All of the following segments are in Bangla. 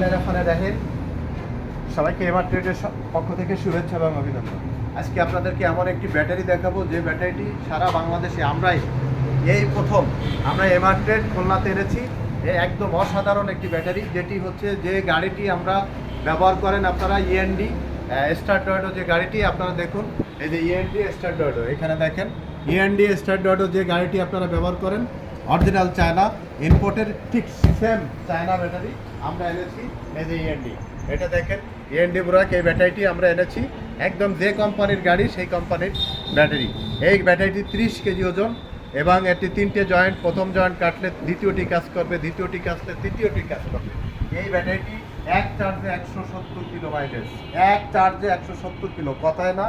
রাহিম। সবাইকে এমআর ট্রেডের পক্ষ থেকে শুভেচ্ছা এবং অভিনন্দন। আজকে আপনাদেরকে এমন একটি ব্যাটারি দেখাবো যে ব্যাটারিটি সারা বাংলাদেশে এই প্রথম আমরা এমআর ট্রেড খুলনাতে এনেছি। একদম অসাধারণ একটি ব্যাটারি, যেটি হচ্ছে যে গাড়িটি আমরা ব্যবহার করেন আপনারা ইএনডি স্টার টয়োটো, যে গাড়িটি আপনারা দেখুন, এই যে ইএনডি স্টার টয়োটো, এখানে দেখেন ইএনডি স্টার টয়োটো যে গাড়িটি আপনারা ব্যবহার করেন, অরিজিনাল চায়না ইম্পোর্টের ঠিক সেম চায়না ব্যাটারি আমরা এনেছি। এই যে ইএনডি, এটা দেখেন ইএনডি বুরাক, এই ব্যাটারিটি আমরা এনেছি একদম যে কোম্পানির গাড়ি সেই কোম্পানির ব্যাটারি। এই ব্যাটারিটি 30 কেজি ওজন এবং এটি 3টে জয়েন্ট, প্রথম জয়েন্ট কাটলে দ্বিতীয়টি কাজ করবে, দ্বিতীয়টি কাটলে তৃতীয়টি কাজ করবে। এই ব্যাটারিটি এক চার্জে 170 কিলো মাইলেজ, এক চার্জে 170 কিলো, কথায় না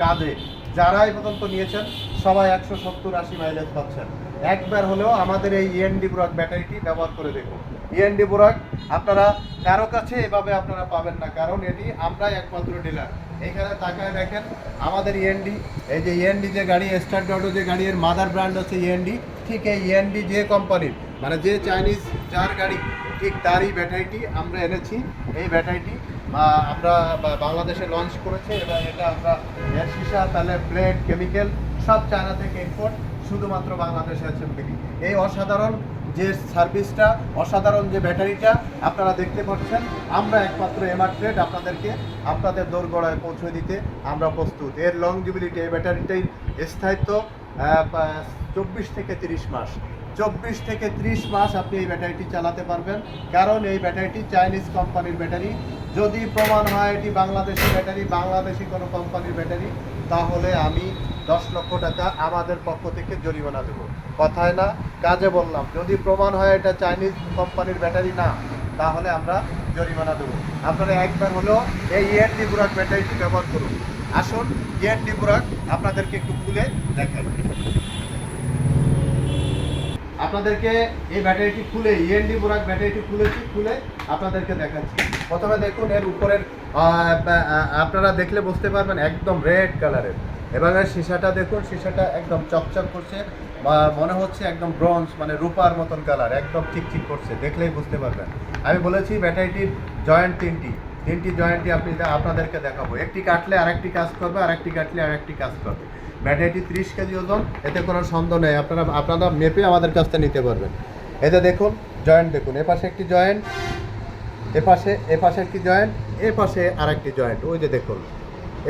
কাজে। যারা এই পর্যন্ত নিয়েছেন সবাই 170-80 মাইলেজ পাচ্ছেন। একবার হলেও আমাদের এই ইএনডি বুরাক ব্যাটারিটি ব্যবহার করে দেখুন। ইএনডি বুরাক আপনারা কারো কাছে এভাবে আপনারা পাবেন না, কারণ এটি আমরাই একমাত্র ডিলার। এইখানে তাকায় দেখেন আমাদের ইএনডি, এই যে ইএনডি যে গাড়ি স্টার টয়োটো যে গাড়ি, এর মাদার ব্র্যান্ড হচ্ছে ইএনডি। ঠিক এই ইএনডি যে কোম্পানির, মানে যে চাইনিজ যার গাড়ি, ঠিক তারই ব্যাটারিটি আমরা এনেছি। এই ব্যাটারিটি আমরা বাংলাদেশে লঞ্চ করেছে এবং এটা আমরা এর সীসা, তাহলে প্লেট, কেমিক্যাল সব চায়না থেকে ইম্পোর্ট, শুধুমাত্র বাংলাদেশে অ্যাসেম্বলি। এই অসাধারণ যে সার্ভিসটা, অসাধারণ যে ব্যাটারিটা আপনারা দেখতে পাচ্ছেন, আমরা একমাত্র এমআর ট্রেড আপনাদেরকে আপনাদের দোরগোড়ায় পৌঁছে দিতে আমরা প্রস্তুত। এর লংজিবিলিটি, এই ব্যাটারিটাই স্থায়িত্ব 24 থেকে 30 মাস। 24 থেকে 30 মাস আপনি এই ব্যাটারিটি চালাতে পারবেন, কারণ এই ব্যাটারিটি চাইনিজ কোম্পানির ব্যাটারি। যদি প্রমাণ হয় এটি বাংলাদেশি ব্যাটারি, বাংলাদেশি কোনো কোম্পানির ব্যাটারি, তাহলে আমি 10 লক্ষ টাকা আমাদের পক্ষ থেকে জরিমানা দেবো। কথায় না কাজে বললাম, যদি প্রমাণ হয় এটা চাইনিজ কোম্পানির ব্যাটারি না, তাহলে আমরা জরিমানা দেবো। আপনারা একবার হলেও এই ইএনডি বুরাক ব্যাটারিটি ব্যবহার করুন। আসুন ইএনডি বুরাক আপনাদেরকে একটু খুলে দেখাই। আপনাদেরকে এই ব্যাটারিটি খুলে, ইএনডি বুরাক ব্যাটারিটি খুলে আপনাদেরকে দেখাচ্ছি। প্রথমে দেখুন এর উপরের, আপনারা দেখলে বুঝতে পারবেন একদম রেড কালারের, এবং এর সীসাটা দেখুন, সীসাটা একদম চকচক করছে, মনে হচ্ছে একদম ব্রোঞ্জ, মানে রূপার মতন কালার, একদম ঠিক করছে, দেখলেই বুঝতে পারবেন। আমি বলেছি ব্যাটারিটির জয়েন্ট তিনটি জয়েন্টই আপনাদেরকে দেখাবো। একটি কাটলে আরেকটি কাজ করবে, আরেকটি কাটলে আরেকটি কাজ করবে। ব্যাটারিটি 30 কেজি ওজন, এতে কোনো সন্দেহ নেই। আপনারা মেপে আমাদের কাছ থেকে নিতে পারবেন। এতে দেখুন জয়েন্ট, দেখুন এপাশে একটি জয়েন্ট, এপাশে একটি জয়েন্ট, এপাশে আরেকটি জয়েন্ট, ওই যে দেখুন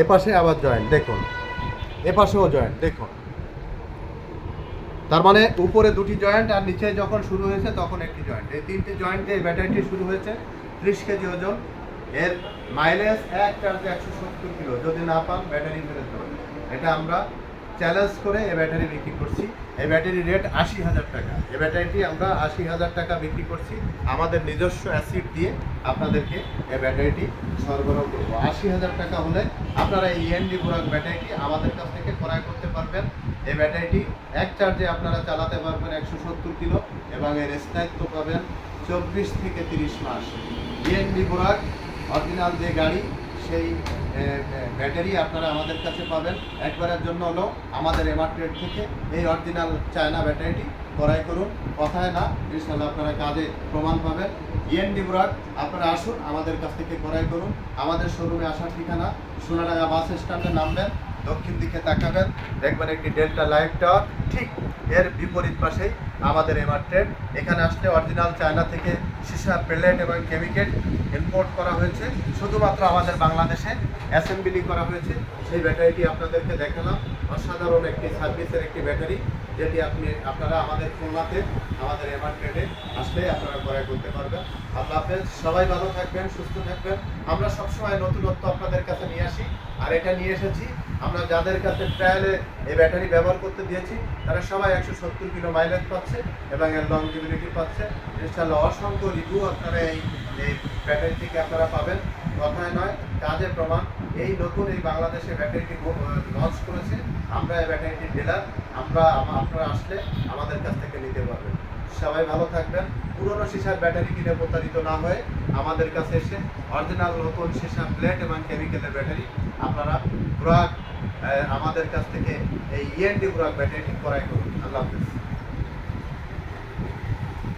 এপাশে আবার জয়েন্ট, দেখুন এপাশেও জয়েন্ট, দেখুন। তার মানে উপরে দুটি জয়েন্ট আর নিচে যখন শুরু হয়েছে তখন একটি জয়েন্ট। এই 3টি জয়েন্ট দিয়ে ব্যাটারিটি শুরু হয়েছে। 30 কেজি ওজন, এর মাইলেজ এক চার্জে 170 কিলো। যদি না পান ব্যাটারি ফেরত দেবেন। এটা আমরা চ্যালেঞ্জ করে এই ব্যাটারি বিক্রি করছি। এই ব্যাটারির রেট 80,000 টাকা। এই ব্যাটারিটি আমরা 80,000 টাকা বিক্রি করছি। আমাদের নিজস্ব অ্যাসিড দিয়ে আপনাদেরকে এই ব্যাটারিটি সরবরাহ করবো। 80,000 টাকা হলে আপনারা এই ইএনডি বুরাক ব্যাটারিটি আমাদের কাছ থেকে ক্রয় করতে পারবেন। এই ব্যাটারিটি এক চার্জে আপনারা চালাতে পারবেন 170 কিলো, এবং এর স্থায়িত্ব পাবেন 24 থেকে 30 মাস। ইএনডি বুরাক অরিজিনাল যে গাড়ি, সেই ব্যাটারি আপনারা আমাদের কাছে পাবেন। একবারের জন্য হলো আমাদের এমআর ট্রেড থেকে এই অরিজিনাল চায়না ব্যাটারিটি ক্রয় করুন। কথায় না, ইনশাআল্লাহ আপনারা কাজে প্রমাণ পাবেন। ইএনডি বুরাক আপনারা আসুন, আমাদের কাছ থেকে ক্রয় করুন। আমাদের শোরুমে আসার ঠিকানা সোনাডাঙ্গা বাস স্ট্যান্ডে নামবেন, দক্ষিণ দিকে তাকাবেন, দেখবেন একটি ডেল্টা লাইট টাওয়ার, ঠিক এর বিপরীত পাশেই আমাদের এমআর ট্রেড। এখানে আসলে অরিজিনাল চায়না থেকে সীসা, প্লেট এবং কেমিক্যাল ইম্পোর্ট করা হয়েছে, শুধুমাত্র আমাদের বাংলাদেশে অ্যাসেম্বলি করা হয়েছে। সেই ব্যাটারিটি আপনাদেরকে দেখালাম। অসাধারণ একটি সার্ভিসের একটি ব্যাটারি, যেটি আপনারা আমাদের খুলনাতে আমাদের এমআর ট্রেডে আসলে আপনারা ক্রয় করতে পারবেন। আল্লাহ হাফেজ, সবাই ভালো থাকবেন, সুস্থ থাকবেন। আমরা সবসময় নতুনত্ব আপনাদের কাছে নিয়ে আসি, আর এটা নিয়ে এসেছি আমরা যাদের কাছে ট্রায়ালে এই ব্যাটারি ব্যবহার করতে দিয়েছি, তারা সবাই 170 কিলো মাইলেজ পাচ্ছে এবং এর লংজিবিলিটি পাচ্ছে। ইনশাআল্লাহ অসংখ্য রিভিউ আপনারা এই ব্যাটারি থেকে আপনারা পাবেন। কথায় নয়, কাজে প্রমাণ। এই নতুন এই বাংলাদেশে ব্যাটারিটি লঞ্চ করেছে, আমরা এই ব্যাটারিটির ডিলার। আপনারা আসলে আমাদের কাছ থেকে নিতে পারবেন। সবাই ভালো থাকবেন। পুরনো সীসার ব্যাটারি কিনে প্রতারিত না হয়ে আমাদের কাছে এসে অরিজিনাল নতুন সীসা, প্লেট এবং কেমিক্যালের ব্যাটারি আপনারা বুরাক আমাদের কাছ থেকে এই ইএনডি বুরাক ব্যাটারিটি ক্রয় করুন। আল্লাহ হাফেজ।